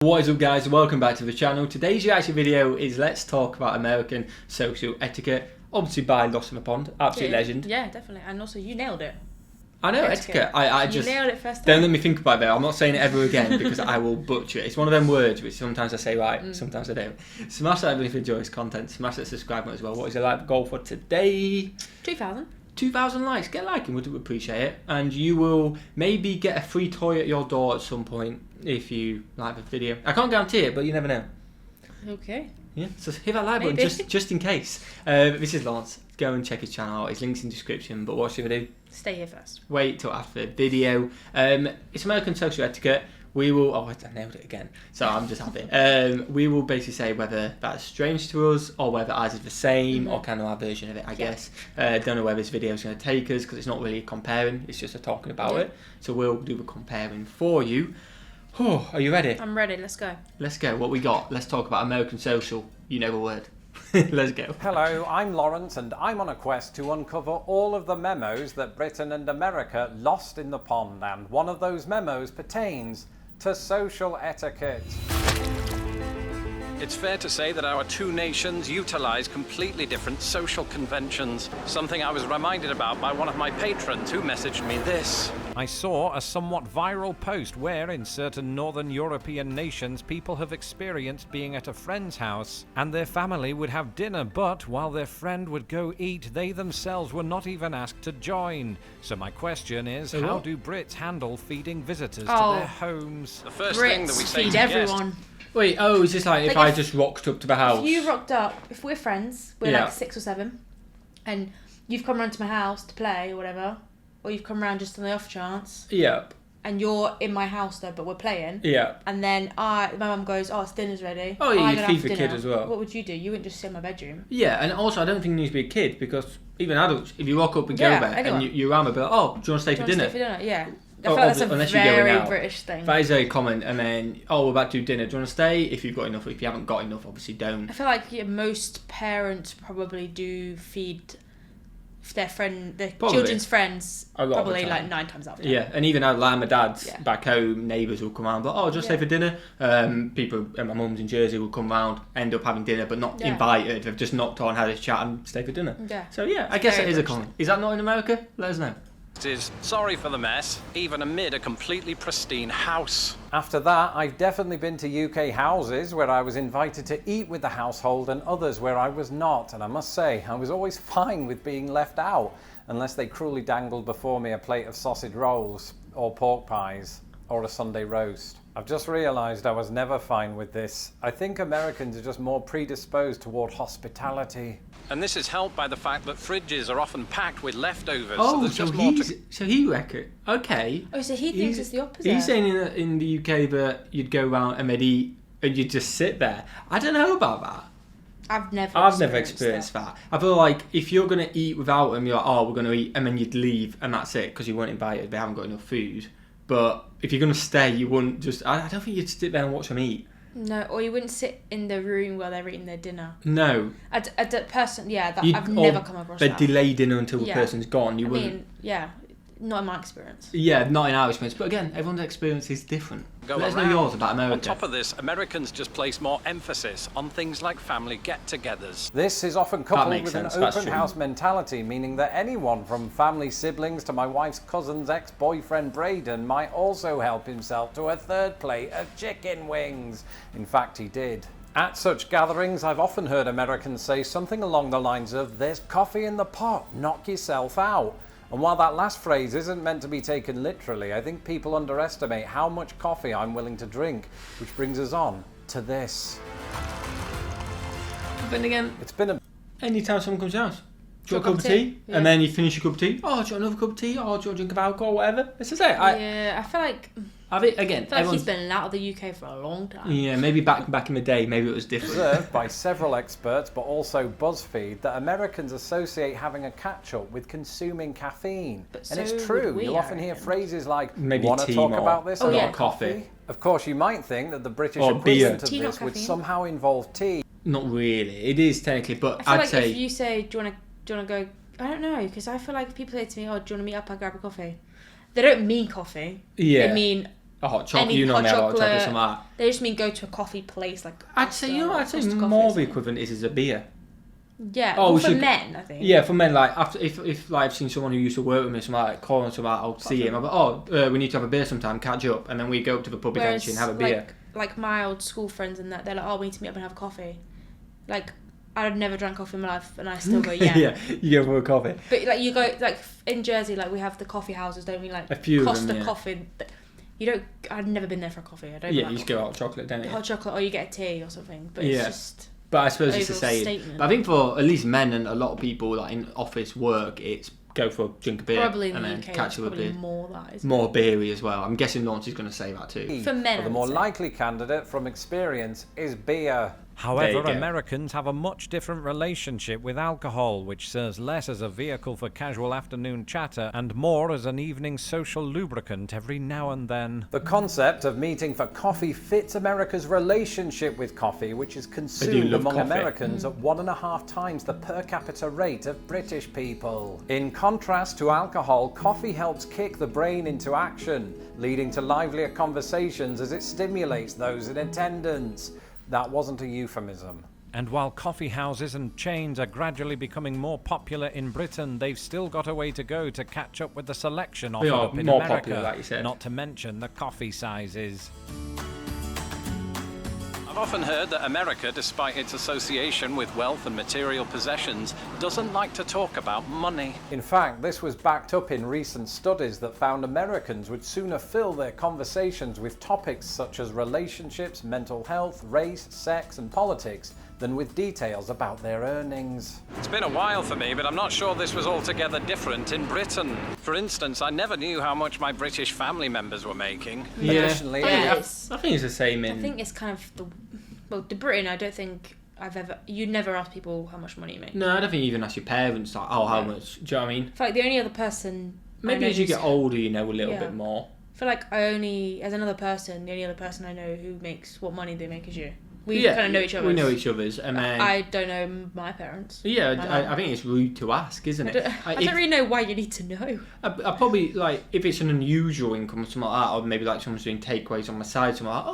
What is up, guys? Welcome back to the channel. Today's reaction video is let's talk about American social etiquette, obviously by Lost in the Pond, absolute legend. Yeah, definitely, and also you nailed it. I know etiquette. I you just nailed it first time. Don't let me think about it. I'm not saying it ever again because I will butcher it. It's one of them words which sometimes I say right, sometimes I don't. Smash that if you enjoy this content. Smash that subscribe button as well. What is your like goal for today? 2,000 likes. Get a like and we'd appreciate it. And you will maybe get a free toy at your door at some point if you like the video. I can't guarantee it, but you never know. Okay. Yeah, so hit that like button just in case. This is Lawrence. Go and check his channel out. His link's in the description. But what should we do? Stay here first. Wait till after the video. It's American social etiquette. We will... Oh, I nailed it again. So I'm just happy. We will basically say whether that's strange to us or whether ours is the same or kind of our version of it, I guess. Don't know where this video is going to take us because it's not really comparing. It's just a talking about it. So we'll do the comparing for you. Oh, are you ready? I'm ready. Let's go. Let's go. What we got? Let's talk about American social. You know the word. Let's go. Hello, I'm Lawrence and I'm on a quest to uncover all of the memos that Britain and America lost in the pond, and one of those memos pertains to social etiquette. It's fair to say that our two nations utilize completely different social conventions, something I was reminded about by one of my patrons who messaged me this. I saw a somewhat viral post where in certain northern European nations people have experienced being at a friend's house and their family would have dinner, but while their friend would go eat, they themselves were not even asked to join. So my question is, how do Brits handle feeding visitors to their homes? The first thing that we say feed to everyone. Wait, oh, is this like if I just rocked up to the house? If you rocked up, if we're friends, we're like 6 or 7, and you've come round to my house to play or whatever, or you've come round just on the off chance. Yep. And you're in my house though, but we're playing. Yeah. And then my mum goes, "Oh, it's dinner's ready." Oh, yeah, you'd feed the kid as well. What would you do? You wouldn't just sit in my bedroom. Yeah, and also I don't think it needs to be a kid because even adults, if you rock up and go there and you're around, be like, "Oh, do you want to stay for dinner?" Yeah. I feel like that's a very British thing. That is very common. And then, oh, we're about to do dinner. Do you want to stay? If you've got enough. If you haven't got enough, obviously don't. I feel like most parents probably do feed their children's friends probably like 9 times out of 10. Yeah, and even like my dad's back home, neighbours will come around, but just stay for dinner. People at my mum's in Jersey will come round, end up having dinner, but not invited. They've just knocked on, had a chat, and stay for dinner. Yeah. So yeah, I guess it is a common. Is that not in America? Let us know. Is sorry for the mess, even amid a completely pristine house. After that, I've definitely been to UK houses where I was invited to eat with the household and others where I was not, and I must say, I was always fine with being left out, unless they cruelly dangled before me a plate of sausage rolls, or pork pies, or a Sunday roast. I've just realised I was never fine with this. I think Americans are just more predisposed toward hospitality. And this is helped by the fact that fridges are often packed with leftovers. Oh, so he reckon. Okay. Oh, so he thinks it's the opposite. He's saying in the UK that you'd go around and they'd eat and you'd just sit there. I don't know about that. I've never experienced that. I feel like if you're going to eat without them, you're like, oh, we're going to eat, and then you'd leave and that's it because you weren't invited, they haven't got enough food. But if you're going to stay, you wouldn't just... I don't think you'd sit there and watch them eat. No, or you wouldn't sit in the room while they're eating their dinner. No. I've never come across that. They'd delay dinner until the person's gone. You wouldn't... not in my experience. Yeah, not in our experience. But again, everyone's experience is different. Let us know yours about America. On top of this, Americans just place more emphasis on things like family get-togethers. This is often coupled with an open house mentality, meaning that anyone from family siblings to my wife's cousin's ex-boyfriend Braden might also help himself to a 3rd plate of chicken wings. In fact, he did. At such gatherings, I've often heard Americans say something along the lines of, "There's coffee in the pot, knock yourself out." And while that last phrase isn't meant to be taken literally, I think people underestimate how much coffee I'm willing to drink, which brings us on to this. Then again, it's been a... Anytime someone comes to your house, do you want a cup of tea? Yeah. And then you finish your cup of tea. Oh, do you want another cup of tea? Oh, do you want to drink of alcohol? Whatever. This is it. I feel like... I feel like he's been out of the UK for a long time. Yeah, maybe back in the day, maybe it was different. Observed by several experts, but also BuzzFeed, that Americans associate having a catch-up with consuming caffeine. And it's true. You'll often hear phrases like, "Want to talk about this?" or not coffee. Of course, you might think that the British equivalent of this would somehow involve tea. Not really. It is technically, but I'd say if you say, "Do you want to go?" I don't know, because I feel like if people say to me, "Oh, do you want to meet up? I'll grab a coffee." They don't mean coffee. Yeah. They mean a hot chocolate. You normally have a hot chocolate or something like that. They just mean go to a coffee place like. I'd say more the equivalent is a beer. Yeah, for men, I think. Yeah, for men, like after if like I've seen someone who used to work with me, something like calling something like, I'll see him. I'm like, we need to have a beer sometime, catch up, and then we go up to the pub eventually and have a beer. Like my old school friends and that, they're like, we need to meet up and have coffee. Like, I'd never drank coffee in my life, and I still go, yeah. Yeah, you go for a coffee. But like you go like in Jersey, like we have the coffee houses, don't we? Like a few Costa of them, yeah. Coffee. You don't. I've never been there for a coffee. I don't. Yeah, you just go hot chocolate, don't you? Hot chocolate, or you get a tea or something. But it's just. But I suppose it's the same. But I think for at least men and a lot of people like in office work, it's go for a drink of beer probably and then UK, catch up a beer. More beery as well. I'm guessing Lawrence is going to say that too. For men, the more likely candidate from experience is beer. However, Americans have a much different relationship with alcohol, which serves less as a vehicle for casual afternoon chatter and more as an evening social lubricant every now and then. The concept of meeting for coffee fits America's relationship with coffee, which is consumed among Americans at 1.5 times the per capita rate of British people. In contrast to alcohol, coffee helps kick the brain into action, leading to livelier conversations as it stimulates those in attendance. That wasn't a euphemism. And while coffee houses and chains are gradually becoming more popular in Britain, they've still got a way to go to catch up with the selection offered up in America, popular, like you said. Not to mention the coffee sizes. I've often heard that America, despite its association with wealth and material possessions, doesn't like to talk about money. In fact, this was backed up in recent studies that found Americans would sooner fill their conversations with topics such as relationships, mental health, race, sex, and politics than with details about their earnings. It's been a while for me, but I'm not sure this was altogether different in Britain. For instance, I never knew how much my British family members were making. Yeah. Additionally, I think it's the same in... I think it's kind of the Britain, I don't think you'd never ask people how much money you make. No, I don't think you even ask your parents, like, how much, do you know what I mean? I feel like the only other person... Maybe as you get older, you know a little bit more. I feel like as another person, the only other person I know who makes what money they make is you. We kind of know each other. We know each other's, and then I don't know my parents. Yeah, I think it's rude to ask, isn't it? I don't really know why you need to know. I probably like if it's an unusual income or something like that, or maybe like someone's doing takeaways on my side, something like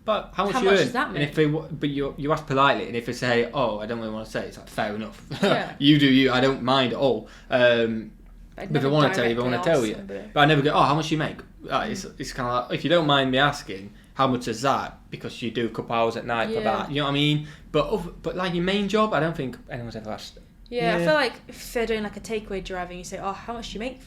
but how much you earn? Does that mean? And if you ask politely, and if they say, I don't really want to say, it's like fair enough. Yeah. You do you. I don't mind at all. If I want to tell you, I want to tell you. But I never go, how much do you make? It's kind of like, if you don't mind me asking, how much is that? Because you do a couple hours at night for that. You know what I mean? But like your main job, I don't think anyone's ever asked. Yeah, I feel like if they're doing like a takeaway driving, you say, how much do you make?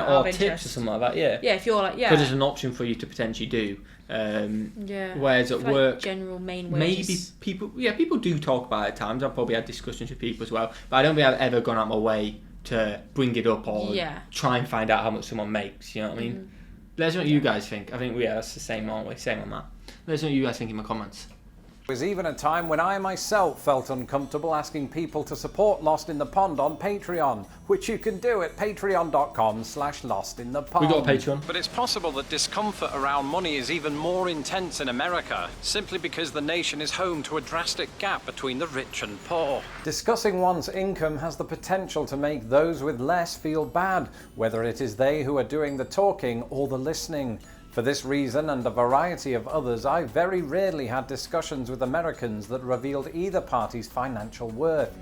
Or tips or something like that, yeah. Yeah, if you're like, because there's an option for you to potentially do. Whereas at work, like general main wages. maybe people do talk about it at times. I've probably had discussions with people as well. But I don't think I've ever gone out my way to bring it up or try and find out how much someone makes, you know what I mean? Let us know what you guys think. I think that's the same, aren't we? Same on that. Let us know what you guys think in the comments. There was even a time when I myself felt uncomfortable asking people to support Lost in the Pond on Patreon, which you can do at patreon.com/lostinthepond. We got a Patreon. But it's possible that discomfort around money is even more intense in America, simply because the nation is home to a drastic gap between the rich and poor. Discussing one's income has the potential to make those with less feel bad, whether it is they who are doing the talking or the listening. For this reason and a variety of others, I very rarely had discussions with Americans that revealed either party's financial worth.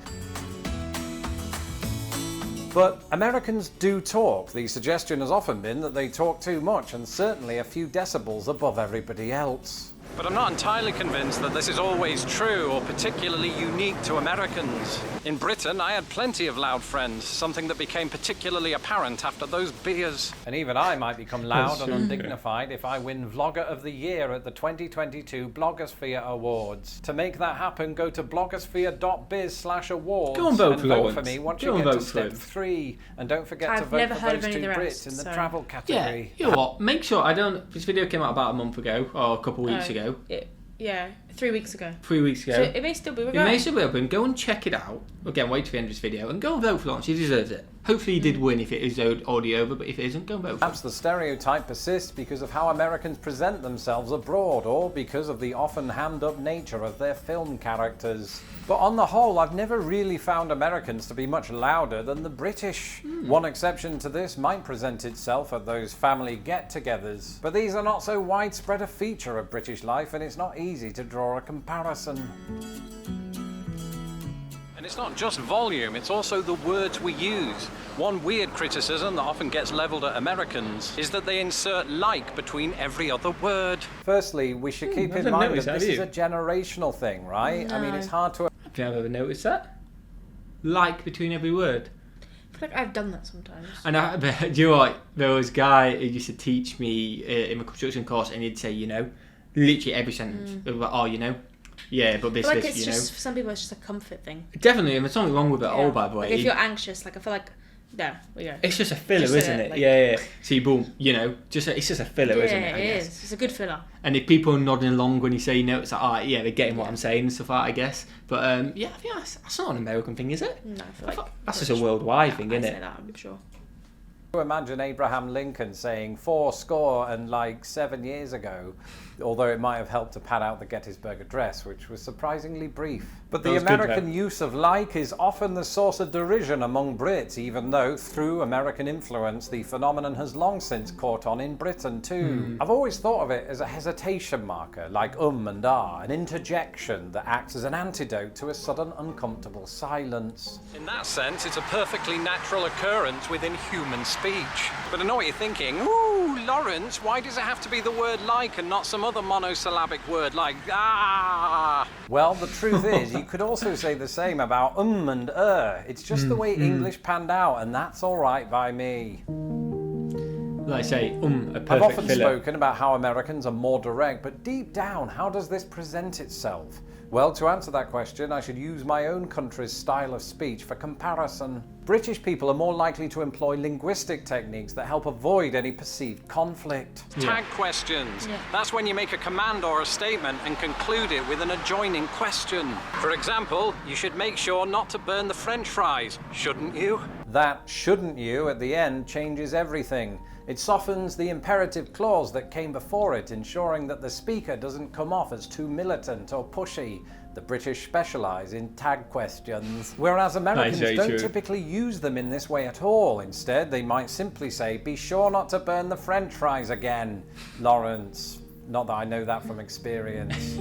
But Americans do talk. The suggestion has often been that they talk too much and certainly a few decibels above everybody else. But I'm not entirely convinced that this is always true or particularly unique to Americans. In Britain, I had plenty of loud friends, something that became particularly apparent after those beers. And even I might become loud and undignified if I win Vlogger of the Year at the 2022 Blogosphere Awards. To make that happen, go to blogosphere.biz/awards Go and vote for me once you get to step 3. And don't forget to vote for those 2 Brits in the travel category. Yeah, you know what? Make sure this video came out about a month ago or a couple of weeks ago. 3 weeks ago. 3 weeks ago. So it may still be open. It may still be open. Go and check it out. Again, wait till the end of this video and go and vote for Lawrence. He deserves it. Hopefully he did win if it is already over, but if it isn't, go and vote for him. Perhaps the stereotype persists because of how Americans present themselves abroad, or because of the often hammed-up nature of their film characters. But on the whole, I've never really found Americans to be much louder than the British. One exception to this might present itself at those family get-togethers. But these are not so widespread a feature of British life, and it's not easy to draw a comparison. And it's not just volume, it's also the words we use. One weird criticism that often gets levelled at Americans is that they insert like between every other word. Firstly, we should keep in mind that this is a generational thing, right? No. I mean, it's hard to... Have you ever noticed that? Like between every word. I feel like I've done that sometimes. And do you know what? There was a guy who used to teach me in my construction course, and he'd say, you know, literally every sentence. It was like, oh, you know. Yeah, but this, like this, it's you just, know. for some people, it's just a comfort thing. Definitely, and there's something wrong with it all, by the way. Like if you're anxious, like I feel like, there we go. It's just a filler, Just isn't it? like- Yeah. See, boom, you know, it's just a filler, Yeah, isn't it? I it guess. is. It's a good filler. And if people are nodding along when you say, you know, it's like, alright, yeah, they're getting what I'm saying and stuff like that, I guess. But yeah, I think that's not an American thing, is it? No, I feel like That's just a worldwide thing, I'd isn't say it? that, I'm sure. Imagine Abraham Lincoln saying 7 years ago, although it might have helped to pad out the Gettysburg Address, which was surprisingly brief. But the American use of like is often the source of derision among Brits, even though, through American influence, the phenomenon has long since caught on in Britain too. I've always thought of it as a hesitation marker, like and ah, an interjection that acts as an antidote to a sudden uncomfortable silence. In that sense, it's a perfectly natural occurrence within human speech. But I know what you're thinking. Ooh, Lawrence, why does it have to be the word like and not some other monosyllabic word like ah? Well, the truth is, you could also say the same about and It's just the way English panned out, and that's all right by me. Like I say, a perfect I've often filler. spoken about how Americans are more direct, but deep down, how does this present itself? Well, to answer that question, I should use my own country's style of speech for comparison. British people are more likely to employ linguistic techniques that help avoid any perceived conflict. Tag questions. That's when you make a command or a statement and conclude it with an adjoining question. For example, you should make sure not to burn the French fries, shouldn't you? That shouldn't you at the end changes everything. It softens the imperative clause that came before it, ensuring that the speaker doesn't come off as too militant or pushy. The British specialise in tag questions, whereas Americans don't typically use them in this way at all. Instead, they might simply say, "Be sure not to burn the French fries again, Lawrence." Not that I know that from experience.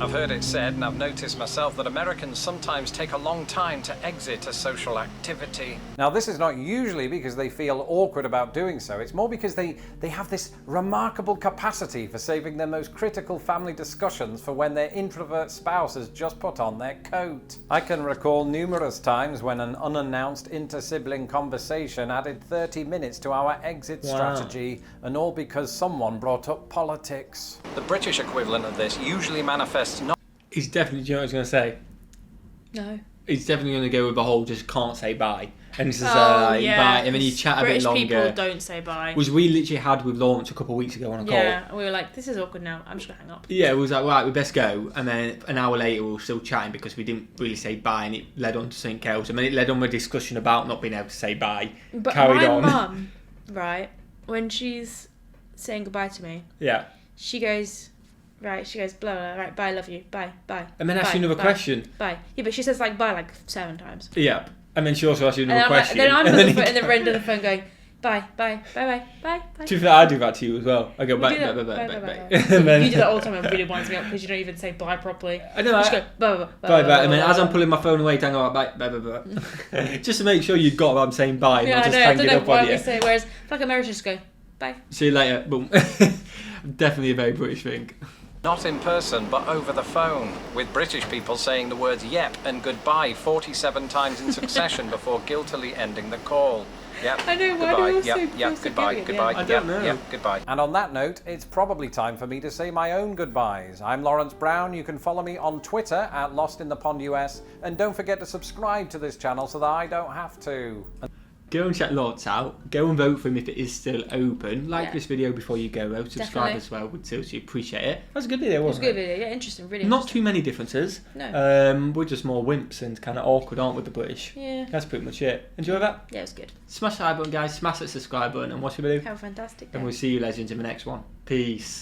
I've heard it said, and I've noticed myself, that Americans sometimes take a long time to exit a social activity. Now, this is not usually because they feel awkward about doing so. It's more because they have this remarkable capacity for saving their most critical family discussions for when their introvert spouse has just put on their coat. I can recall numerous times when an unannounced inter-sibling conversation added 30 minutes to our exit strategy, and all because someone brought up politics. The British equivalent of this usually manifests not... He's definitely, do you know what I was going to say? No. He's definitely going to go with the whole just can't say bye. And this is yeah, bye. And then you chat a bit longer. British people don't say bye. Which we literally had with Lawrence a couple of weeks ago on a call. Yeah, and we were like, this is awkward now. I'm just going to hang up. Yeah, it was like, right, we best go. And then an hour later, we were still chatting because we didn't really say bye, and it led on to something else. And then it led on with a discussion about not being able to say bye. But Carried my on. mum, right, when she's saying goodbye to me, Yeah. she goes, blah, blah, right, bye, love you, bye. And then ask you another question. Bye. Yeah, but she says like bye like 7 times. Yeah. And then she also asks you another question. Then I'm on the end of the phone going, bye. To be fair, I do that to you as well. I go bye. You do that all the time and it really winds me up because you don't even say bye properly. I know. You just go bye. And then as I'm pulling my phone away, I go bye. Just to make sure you've got what I'm saying bye, not just hanging up on you. Whereas like Americans just go, bye. See you later. Boom. Definitely a very British thing. Not in person, but over the phone, with British people saying the words yep and goodbye 47 times in succession before guiltily ending the call. Yep, I know, why goodbye, do we also yep, goodbye, I don't know. yep, goodbye. And on that note, it's probably time for me to say my own goodbyes. I'm Lawrence Brown. You can follow me on Twitter at LostInThePondUS, and don't forget to subscribe to this channel so that I don't have to. Go and check Lords out. Go and vote for him if it is still open. Like this video before you go out. Subscribe as well. We'd seriously appreciate it. That was a good video, wasn't it? It was a good video, yeah, interesting, really Not too many differences. No. We're just more wimps and kind of awkward, aren't we, the British? Yeah. That's pretty much it. Enjoy that? Yeah, it was good. Smash the like button, guys. Smash that subscribe button and watch the video. Have a fantastic day. And we'll see you legends in the next one. Peace.